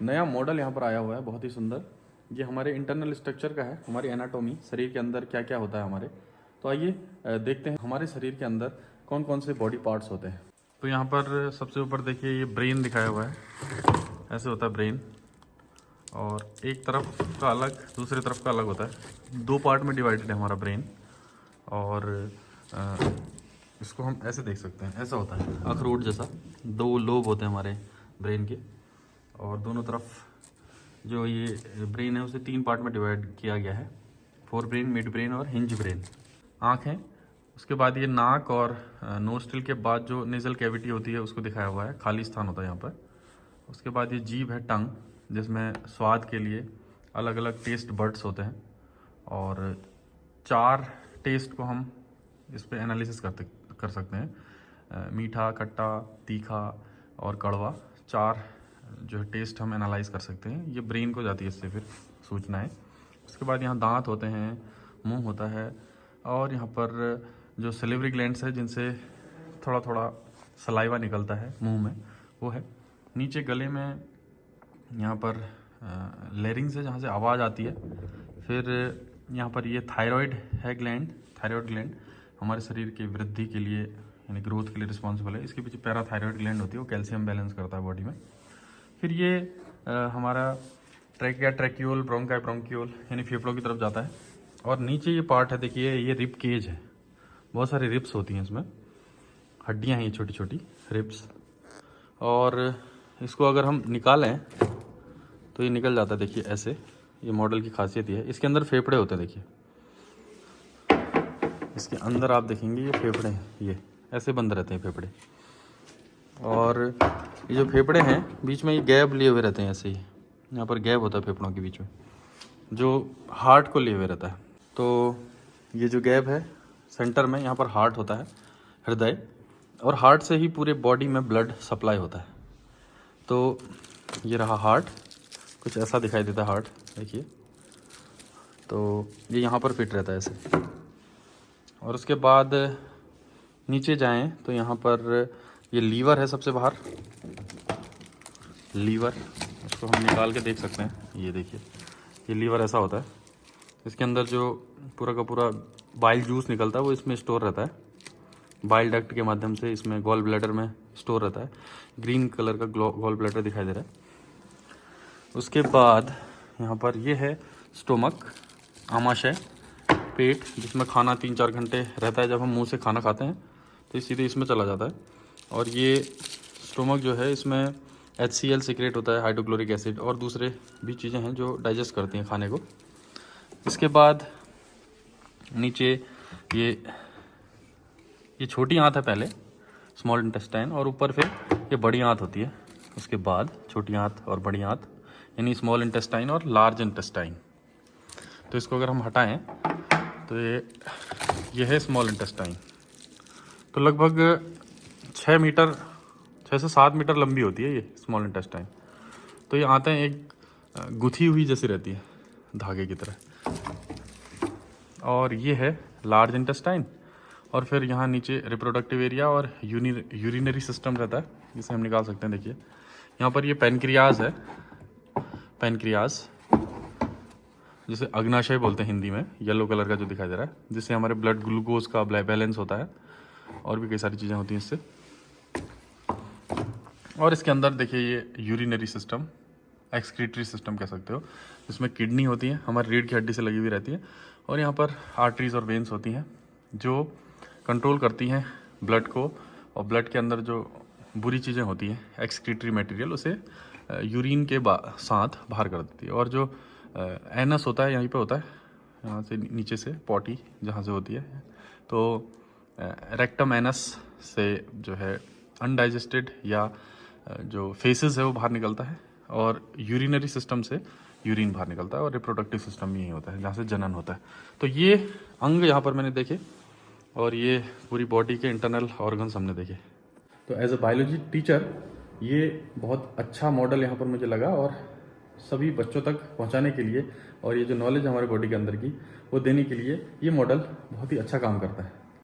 नया मॉडल यहाँ पर आया हुआ है, बहुत ही सुंदर। ये हमारे इंटरनल स्ट्रक्चर का है, हमारी एनाटॉमी, शरीर के अंदर क्या क्या होता है हमारे। तो आइए देखते हैं हमारे शरीर के अंदर कौन कौन से बॉडी पार्ट्स होते हैं। तो यहाँ पर सबसे ऊपर देखिए ये ब्रेन दिखाया हुआ है, ऐसे होता है ब्रेन। और एक तरफ का अलग, दूसरी तरफ का अलग होता है। 2 पार्ट में डिवाइडेड है हमारा ब्रेन। और इसको हम ऐसे देख सकते हैं, ऐसा होता है अखरोट जैसा। 2 लोब होते हैं हमारे ब्रेन के, और दोनों तरफ जो ये ब्रेन है उसे 3 पार्ट में डिवाइड किया गया है। फोर ब्रेन, मिड ब्रेन और हिंज ब्रेन। आँखें, उसके बाद ये नाक और नोस्ट्रिल के बाद जो नेजल कैविटी होती है उसको दिखाया हुआ है, खाली स्थान होता है यहाँ पर। उसके बाद ये जीभ है, टंग, जिसमें स्वाद के लिए अलग अलग टेस्ट बड्स होते हैं। और 4 टेस्ट को हम इस पर एनालिसिस कर सकते हैं, मीठा, खट्टा, तीखा और कड़वा। 4 जो टेस्ट हम एनालाइज कर सकते हैं। ये ब्रेन को जाती है इससे फिर सूचनाएं। उसके बाद यहाँ दांत होते हैं, मुंह होता है, और यहाँ पर जो सलिवरी ग्लैंड्स है जिनसे थोड़ा थोड़ा सलाइवा निकलता है मुंह में, वो है। नीचे गले में यहाँ पर लेरिंग्स है जहाँ से आवाज़ आती है। फिर यहाँ पर ये थायराइड है ग्लैंड। थायराइड ग्लैंड हमारे शरीर की वृद्धि के लिए यानी ग्रोथ के लिए रिस्पॉन्सिबल है। इसके पीछे पैराथायराइड ग्लैंड होती है, वो कैल्शियम बैलेंस करता है बॉडी में। फिर ये हमारा ट्रैकिया, ट्रैक्यूल, ब्रोंकाई, ब्रोंक्यूल यानी फेफड़ों की तरफ जाता है। और नीचे ये पार्ट है, देखिए ये रिब केज है। बहुत सारी रिब्स होती हैं इसमें, हड्डियाँ हैं ये छोटी छोटी रिब्स। और इसको अगर हम निकालें तो ये निकल जाता है, देखिए ऐसे। ये मॉडल की खासियत ये है। इसके अंदर फेफड़े होते हैं, देखिए इसके अंदर आप देखेंगे ये फेफड़े हैं, ये ऐसे बंद रहते हैं फेफड़े। और ये जो फेफड़े हैं बीच में ये गैप लिए हुए रहते हैं, ऐसे ही यहाँ पर गैप होता है फेफड़ों के बीच में, जो हार्ट को लिए हुए रहता है। तो ये जो गैप है सेंटर में, यहाँ पर हार्ट होता है, हृदय, और हार्ट से ही पूरे बॉडी में ब्लड सप्लाई होता है। तो ये रहा हार्ट, कुछ ऐसा दिखाई देता है हार्ट, देखिए। तो ये यहाँ पर फिट रहता है ऐसे। और उसके बाद नीचे जाएं तो यहाँ पर ये लीवर है सबसे बाहर, लीवर। इसको हम निकाल के देख सकते हैं, ये देखिए ये लीवर ऐसा होता है। इसके अंदर जो पूरा का पूरा बाइल जूस निकलता है वो इसमें स्टोर रहता है, बाइल डक्ट के माध्यम से इसमें गॉल ब्लैडर में स्टोर रहता है। ग्रीन कलर का गॉल ब्लैडर दिखाई दे रहा है। उसके बाद यहाँ पर ये है स्टोमक, आमाशय, पेट, जिसमें खाना 3-4 घंटे रहता है। जब हम मुंह से खाना खाते हैं तो सीधे इसमें चला जाता है। और ये स्टोमक जो है इसमें HCl सीक्रेट होता है, हाइड्रोक्लोरिक एसिड, और दूसरे भी चीज़ें हैं जो डाइजेस्ट करती हैं खाने को। इसके बाद नीचे ये छोटी आंत है पहले, स्मॉल इंटेस्टाइन, और ऊपर फिर ये बड़ी आंत होती है। उसके बाद छोटी आंत और बड़ी आंत यानी स्मॉल इंटेस्टाइन और लार्ज इंटेस्टाइन। तो इसको अगर हम हटाएं तो ये है स्मॉल इंटेस्टाइन। तो लगभग 6 से 7 मीटर लंबी होती है ये स्मॉल इंटेस्टाइन। तो ये आंतें एक गुथी हुई जैसी रहती है, धागे की तरह। और ये है लार्ज इंटेस्टाइन। और फिर यहाँ नीचे रिप्रोडक्टिव एरिया और यूरिनरी सिस्टम रहता है, जिसे हम निकाल सकते हैं। देखिए यहाँ पर ये पैनक्रियाज है, पैनक्रियाज जिसे अग्नाशय बोलते हैं हिंदी में, येलो कलर का जो दिखाई दे रहा है, जिससे हमारे ब्लड ग्लूकोज का बैलेंस होता है, और भी कई सारी चीज़ें होती हैं इससे। और इसके अंदर देखिए ये यूरिनरी सिस्टम, एक्सक्रीटरी सिस्टम कह सकते हो, जिसमें किडनी होती है, हमारी रीढ़ की हड्डी से लगी हुई रहती है। और यहाँ पर आर्टरीज और वेन्स होती हैं जो कंट्रोल करती हैं ब्लड को, और ब्लड के अंदर जो बुरी चीज़ें होती हैं, एक्सक्रीटरी मटेरियल, उसे यूरिन के साथ बाहर कर देती है। और जो एनस होता है यहीं पे होता है, यहाँ से नीचे से पॉटी जहाँ से होती है, तो रेक्टम एनस से जो है अनडाइजेस्टेड या जो फेसेस है वो बाहर निकलता है, और यूरिनरी सिस्टम से यूरिन बाहर निकलता है, और रिप्रोडक्टिव सिस्टम यही होता है जहाँ से जनन होता है। तो ये अंग यहाँ पर मैंने देखे, और ये पूरी बॉडी के इंटरनल ऑर्गन्स हमने देखे। तो एज अ बायोलॉजी टीचर ये बहुत अच्छा मॉडल यहाँ पर मुझे लगा, और सभी बच्चों तक पहुँचाने के लिए, और ये जो नॉलेज हमारे बॉडी के अंदर की वो देने के लिए ये मॉडल बहुत ही अच्छा काम करता है।